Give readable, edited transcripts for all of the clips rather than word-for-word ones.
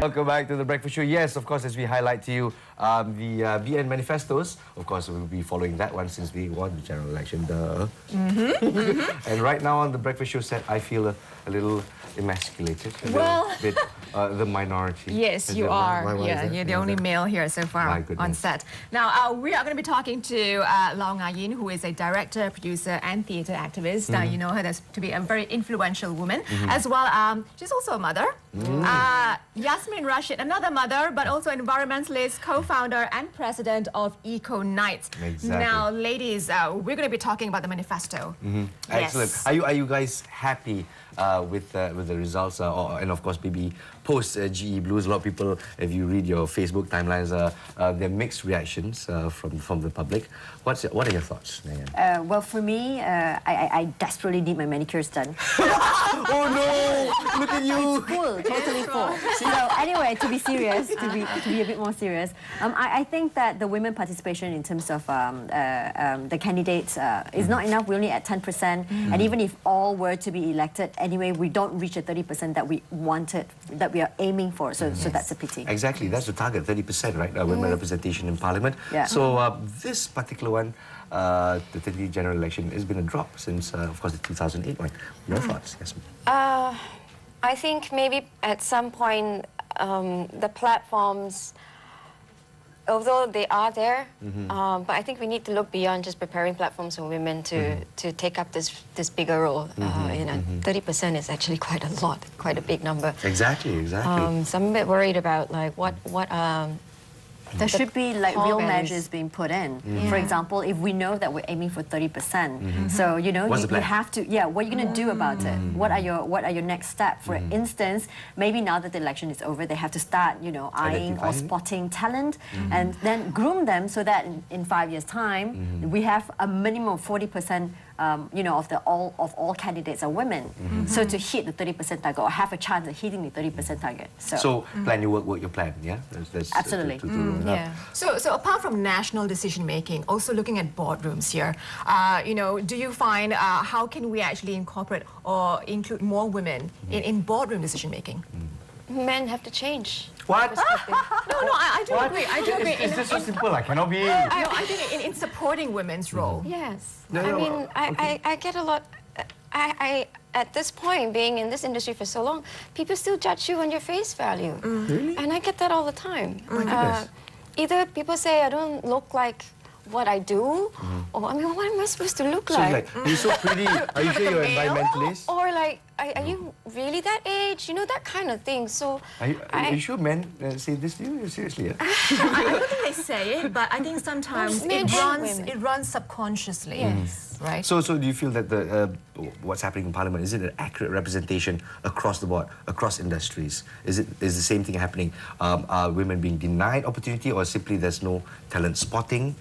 Welcome back to The Breakfast Show. Yes, of course, as we highlight to you the BN manifestos. Of course, we'll be following that one since we won the general election. Duh. And right now on The Breakfast Show set, I feel a little emasculated. A little bit the minority. Yes, you are. Yeah, you're the only male here so far on set. Now, we are going to be talking to Lau Nga Yin, who is a director, producer, and theatre activist. You know her to be a very influential woman. As well, she's also a mother. Yasmin Rashid, another mother, but also environmentalist, co-founder, and president of Eco Nights. Exactly. Now, ladies, we're going to be talking about the manifesto. Excellent. Yes. Are you guys happy with the results? And of course, maybe post GE Blues, a lot of people, if you read your Facebook timelines, there are mixed reactions from the public. What are your thoughts, Nayan? Well, for me, I desperately need my manicures done. Oh no! Look at you! It's full, totally full. So anyway, to be serious, to be a bit more serious, I think that the women participation in terms of the candidates is not enough. We're only at 10%, and even if all were to be elected, anyway, we don't reach the 30% that we wanted, that we are aiming for. So that's a pity. Exactly, that's the target, 30%, right? Women representation in Parliament. Yeah. So this particular one, the 30th general election, has been a drop since, of course, the 2008 one. Your thoughts, Yasmin? I think maybe at some point the platforms, although they are there, but I think we need to look beyond just preparing platforms for women to take up this bigger role. You know, 30% is actually quite a lot, quite a big number. Exactly. So I'm a bit worried about like what there should be like real comments. measures being put in. For example, if we know that we're aiming for 30%, so you know you have to, what are you going to do about it? What are your next steps? For instance, maybe now that the election is over, they have to start, you know, eyeing or spotting talent, and then groom them so that in 5 years' time we have a minimum of 40%. You know, of all candidates are women. So to hit the 30% target or have a chance of hitting the 30% target. So plan your work your plan, yeah? That's absolutely. So apart from national decision making, also looking at boardrooms here, you know, do you find how can we actually incorporate or include more women in boardroom decision making? men have to change. What? No, I do agree. I do agree. Is this so simple? I cannot be. I think in supporting women's role. Yes. No, I mean, I get a lot. At this point, being in this industry for so long, people still judge you on your face value. Really? And I get that all the time. My goodness. Either people say I don't look like what I do, or I mean, what am I supposed to look So like? you're so pretty. Are you sure you're environmentalist? Or like, are you really that age? You know, that kind of thing. So Are you sure men say this to you? Seriously? Yeah? I don't think they say it, but I think sometimes Men and women. it runs subconsciously. Yes. Right? So do you feel that what's happening in Parliament, is it an accurate representation across the board, across industries? Is the same thing happening? Are women being denied opportunity, or simply there's no talent spotting?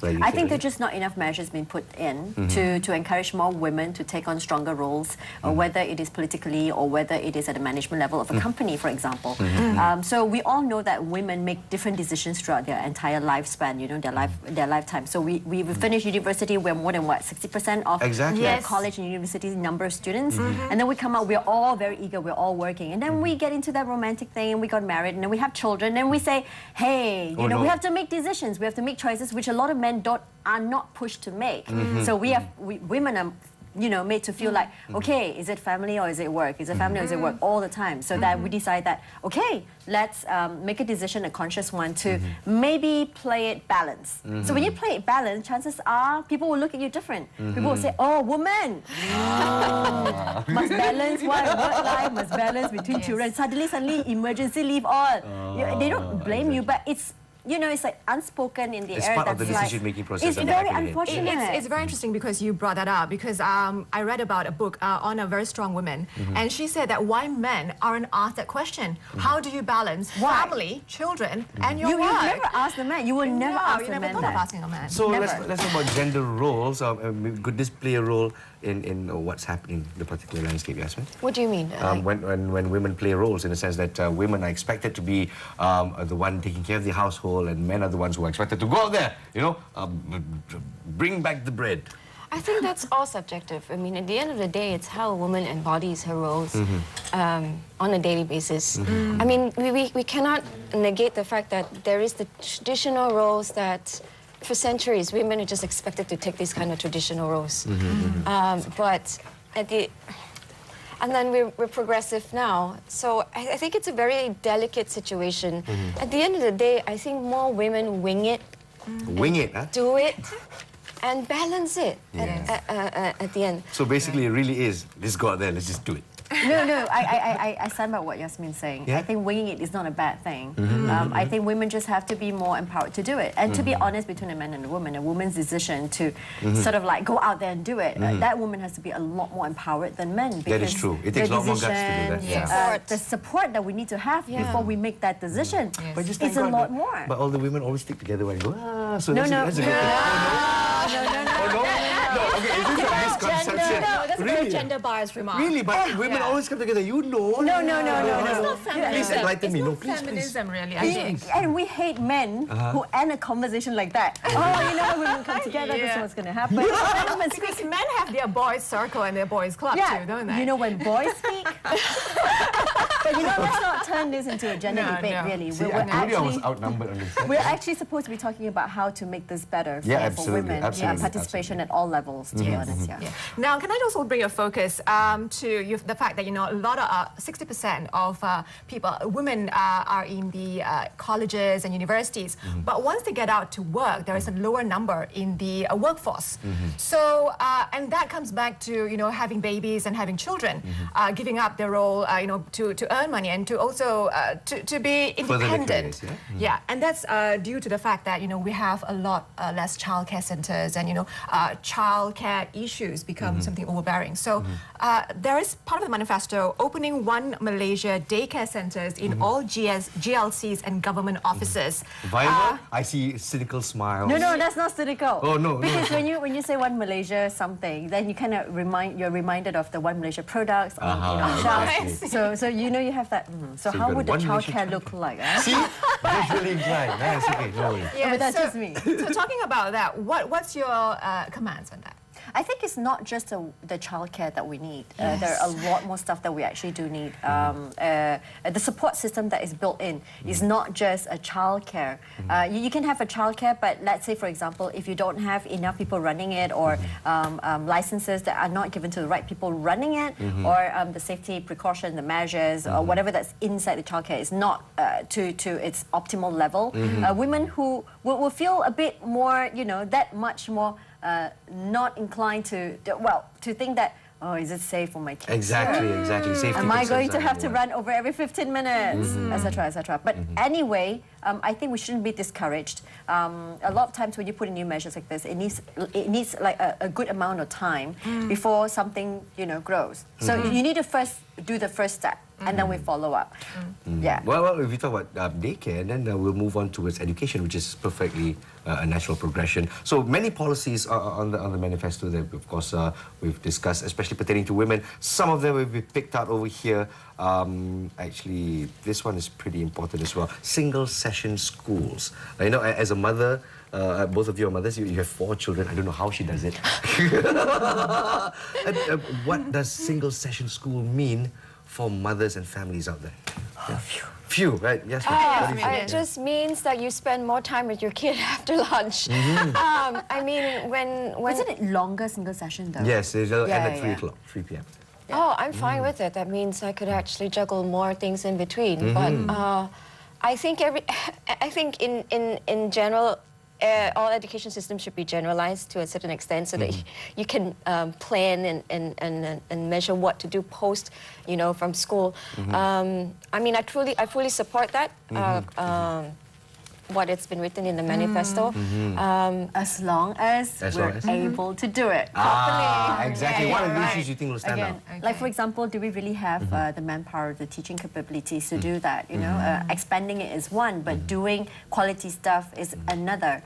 I think there's just not enough measures being put in to encourage more women to take on stronger roles, whether it is politically or whether it is at the management level of a company, for example. So we all know that women make different decisions throughout their entire lifespan, you know, their lifetime. So we finish university, we're more than what, 60% of college and university number of students, and then we come out, we're all very eager, we're all working, and then we get into that romantic thing, and we got married, and then we have children, and we say, hey, you know, we have to make decisions, we have to make choices, which a lot of men are not pushed to make. So women are, you know, made to feel like, okay, is it family or is it work? Is it family or is it work? All the time. So that we decide that, okay, let's make a decision, a conscious one, to maybe play it balanced. So when you play it balanced, chances are people will look at you different. People will say, oh, woman, must balance work life, must balance between children. Suddenly, emergency leave all. They don't blame you, but it's, you know, it's like unspoken in the air. It's part of the decision-making process. It's very unfortunate. It's very interesting because you brought that up, because I read about a book on a very strong woman, and she said that why men aren't asked that question. How do you balance family, children, and your work? You never ask the man. You will never ask the man. You never thought of asking a man. So let's talk about gender roles. Could this play a role in what's happening in the particular landscape, Yasmin? What do you mean? When women play roles, in the sense that women are expected to be the one taking care of the household, and men are the ones who are expected to go out there, you know, bring back the bread. I think that's all subjective. I mean, at the end of the day, it's how a woman embodies her roles on a daily basis. I mean, we cannot negate the fact that there is the traditional roles that, for centuries, women are just expected to take these kind of traditional roles. But and then we're progressive now. So I think it's a very delicate situation. At the end of the day, I think more women wing it. Wing it, huh? Do it. And balance it at the end. So basically, it really is, let's go out there, let's just do it. No, I stand by what Yasmin's saying. Yeah? I think winging it is not a bad thing. I think women just have to be more empowered to do it. And to be honest, between a man and a woman's decision to sort of like go out there and do it, that woman has to be a lot more empowered than men. That is true. It takes a lot more guts to do that. The support that we need to have before we make that decision is a lot more. But all the women always stick together when go, so No, that's a good thing. No, okay, is this a misconception? No, that's a very gender-biased remark. Really, but women always come together, you know. No. It's not feminism. Please enlighten me. No, please, Feminism, really, I think. And we hate men who end a conversation like that. Oh, you know, when women come together, this is what's going to happen. Because men have their boys' circle and their boys' club too, don't they? You know, when boys speak. But you know, let's not turn this into a gender debate, really. See, I told you I was outnumbered on this. We're actually supposed to be talking about how to make this better for women. Participation at all levels, to be honest. Now, can I also bring your focus to the fact that, you know, a lot of 60% of women are in the colleges and universities, but once they get out to work, there is a lower number in the workforce. So, and that comes back to, you know, having babies and having children, giving up their role, you know, to earn money and to also to be independent. And that's due to the fact that, you know, we have a lot less childcare centers, and, you know, childcare issues become something overbearing. So there is part of the manifesto opening 1 Malaysia daycare centers in all GLCs and government offices. Viable? I see cynical smiles. No, that's not cynical. Oh, no. Because when you say 1 Malaysia something, then you kind of you're reminded of the 1 Malaysia products on shelves. So you know you have that. So how would the childcare look like? See? Visually inclined. That's okay. No worries. But that's just me. So talking about that, what's your comments on that? I think it's not just the childcare that we need. There are a lot more stuff that we actually do need. The support system that is built in is not just a childcare. You can have a childcare, but let's say, for example, if you don't have enough people running it, or licenses that are not given to the right people running it, or the safety precaution, the measures, or whatever that's inside the childcare is not to its optimal level, women who will feel a bit more, you know, that much more not inclined to think that, oh, is it safe for my kids? Exactly. Safety Am I going to have to run over every 15 minutes, etc. But anyway, I think we shouldn't be discouraged. A lot of times when you put in new measures like this, it needs like a good amount of time before something, you know, grows. So you need to first do the first step, and then we follow up. Well, if we talk about daycare, then we'll move on towards education, which is perfectly a natural progression. So many policies on the manifesto that, of course, we've discussed, especially pertaining to women. Some of them will be picked out over here. Actually, this one is pretty important as well. Single session schools. You know, as a mother, both of you are mothers, you have 4 children. I don't know how she does it. What does single session school mean for mothers and families out there? Few, right? Yes. It just means that you spend more time with your kid after lunch. I mean, when isn't it longer single session though? Yes, it'll end at 3 o'clock, 3 p.m. Oh, I'm fine with it. That means I could actually juggle more things in between. But I think in general, all education systems should be generalized to a certain extent, so that you can plan and measure what to do post, you know, from school. I mean, I fully support that. What it's been written in the manifesto, as long as we're able to do it properly. Exactly. What are the issues you think will stand out? Like, for example, do we really have the manpower, the teaching capabilities to do that? You know, expanding it is one, but doing quality stuff is another.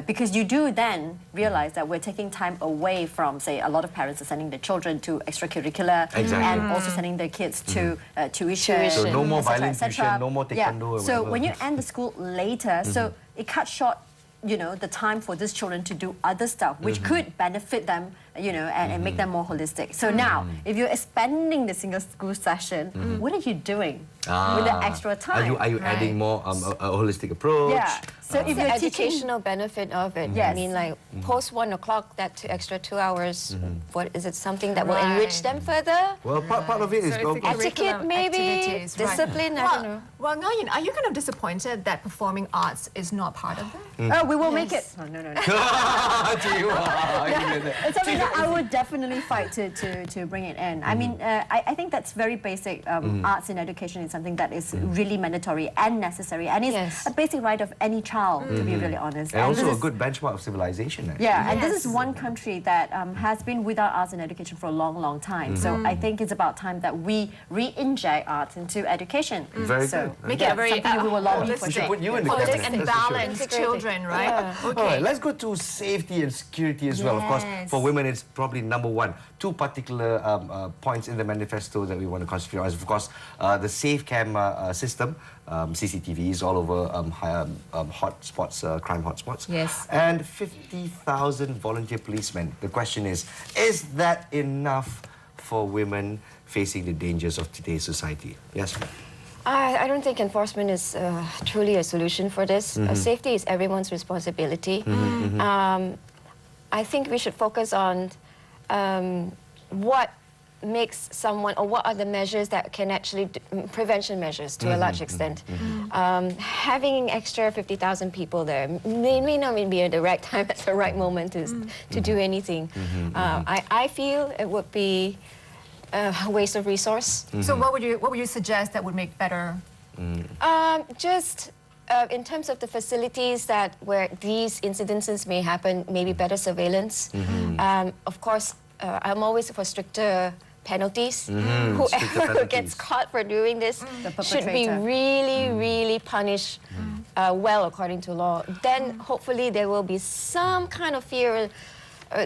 Because you do then realize that we're taking time away from, say, a lot of parents are sending their children to extracurricular and also sending their kids to tuition. So no more violin tuition, no more taekwondo. So when you end the school later, so it cuts short you know, the time for these children to do other stuff, which could benefit them, you know, and make them more holistic. So now, if you're expanding the single school session, what are you doing with the extra time? Are you adding more a holistic approach? Yeah. So if you're educational benefit of it, Yes. I mean, like post 1 o'clock, that extra 2 hours, what is it? Something that will enrich them further? Well, part of it is So it's the Etiquette, curriculum maybe activities, right. discipline. I don't know. Well, Ngayin, are you kind of disappointed that performing arts is not part of that? Oh, we will make it. Yes. Oh, no. It's something that I would definitely fight to bring it in. I mean, I think that's very basic. Arts in education is something that is really mandatory and necessary, and it's a basic right of any child, to be really honest. And also a good benchmark of civilization. Actually. Yeah, and this is one country that has been without arts in education for a long, long time. So I think it's about time that we re-inject arts into education. Very so good. Make it a very something we will lobby for. We should put you in the holistic cabinet. and That's for sure. balanced children, right? Yeah. Okay. All right, let's go to safety and security as well. Of course, Yes. for women, it's probably number one. Two particular points in the manifesto that we want to concentrate on is, of course, the safe cam system, CCTVs all over hotspots, crime hotspots. Yes. And 50,000 volunteer policemen. The question is that enough for women facing the dangers of today's society? Yes, ma'am. I don't think enforcement is truly a solution for this. Safety is everyone's responsibility. I think we should focus on what makes someone, or what are the measures that can actually, prevention measures to a large extent. Having extra 50,000 people there may not be at the right time, at the right moment to do anything. I feel it would be a waste of resource. So what would you suggest that would make better? Just in terms of the facilities that where these incidences may happen, maybe better surveillance. Of course, I'm always for stricter penalties. Whoever gets caught for doing this should be really, really punished well according to law. Then hopefully there will be some kind of fear,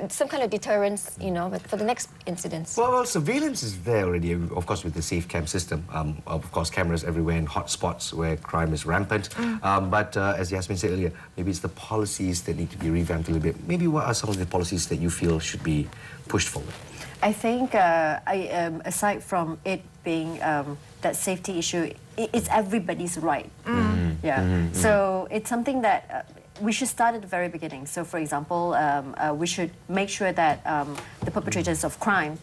some kind of deterrence, you know, for the next incidents. Well, surveillance is there already, of course, with the safe cam system. Of course, cameras everywhere in hot spots where crime is rampant. But as Yasmin said earlier, maybe it's the policies that need to be revamped a little bit. Maybe what are some of the policies that you feel should be pushed forward? I think, aside from it being that safety issue, it's everybody's right. So it's something that we should start at the very beginning. So, for example, we should make sure that the perpetrators of crime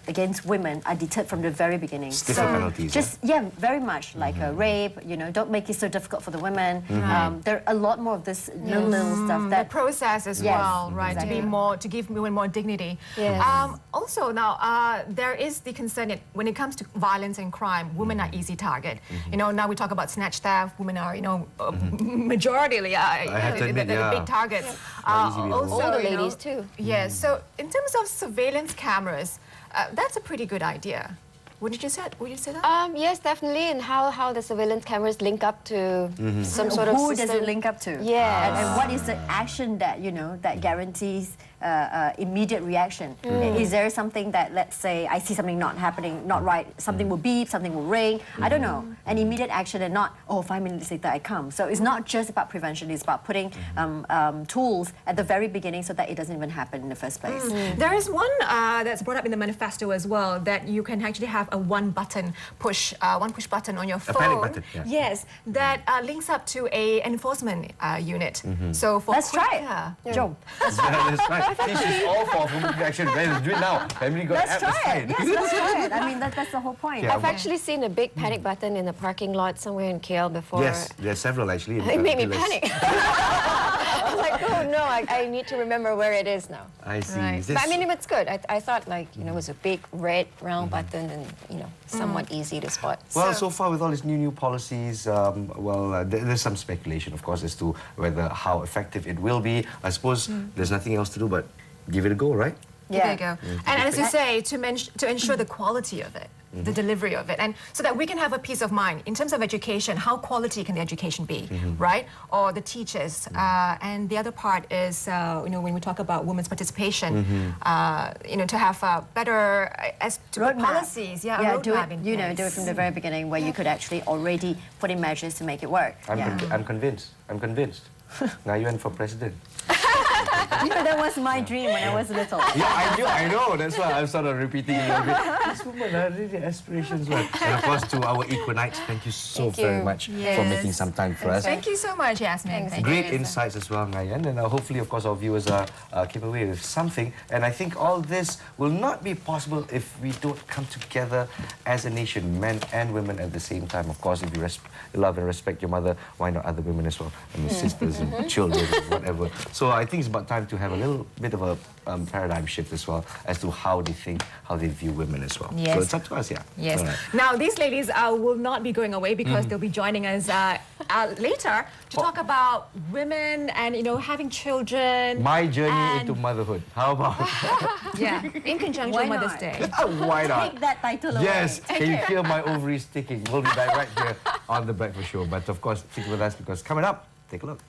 against women are deterred from the very beginning. Stiffer penalties. Very much like rape. You know, don't make it so difficult for the women. There are a lot more of this little stuff that the process as well, right? Exactly. To give women more dignity. Yes. Also, now there is the concern that when it comes to violence and crime, women are easy target. You know, now we talk about snatch theft. Women are, you know, majority. I have to admit, the big targets. Also, Older you know, ladies too. Yes. So in terms of surveillance cameras, that's a pretty good idea. Would you say that? Yes, definitely. And how the surveillance cameras link up to some sort of who system. does it link up to? Yes. And what is the action that, you know, that guarantees immediate reaction? Is there something that, let's say, I see something not happening, not right, something will beep, something will ring, I don't know, an immediate action and not, 5 minutes later I come. So it's not just about prevention, it's about putting tools at the very beginning so that it doesn't even happen in the first place. There is one that's brought up in the manifesto as well, that you can actually have a one push button on your phone. A panic button, yeah. Yes, that links up to a enforcement unit. So for Let's try quicker- it. Joe. That's right. See, she's all for women action. Let's do it now. Family got Let's app, try it. it. Yes, let's try it. I mean, that's the whole point. Yeah. I've actually seen a big panic button in a parking lot somewhere in KL before. Yes, there are several actually. It made me dealers. panic. I was like, oh no, I need to remember where it is now. I see. Right. Is But I this- mean, it's good. I thought, like, you know, it was a big red round button and, you know, somewhat easy to spot. Well, so far with all these new policies, there's some speculation, of course, as to whether how effective it will be. I suppose there's nothing else to do but give it a go, right? There you go. And as you say, to ensure the quality of it, the delivery of it, and so that we can have a peace of mind in terms of education. How quality can the education be, right? Or the teachers. And the other part is, you know, when we talk about women's participation, you know, to have better as to Roadmap. policies, a do roadmap it. in You know, do it place. from the very beginning, where you could actually already put in measures to make it work. I'm convinced. I'm convinced. Nguyen for president. You know, that was my dream when I was little. Yeah, I know. That's why I'm sort of repeating a little bit. This woman are really aspirations, man. And of course, to our Equinites, thank you so very much for making some time for us. Thank you so much, Yasmin. Thank Great you. insights as well, Nguyen. And hopefully, of course, our viewers came away with something. And I think all this will not be possible if we don't come together as a nation, men and women at the same time. Of course, if you love and respect your mother, why not other women as well? And your sisters and children and whatever. So I think it's about time to have a little bit of a paradigm shift as well as to how they think, how they view women as well. Yes. So it's up to us, yeah. Yes. Right. Now, these ladies will not be going away because they'll be joining us later to talk about women and, you know, having children. My journey into motherhood. How about? Yeah, in conjunction with Mother's Day. Why not? Take that title away. Yes, can you hear my ovaries ticking? We'll be back right here on The Breakfast Show. But of course, stick with us because coming up, take a look.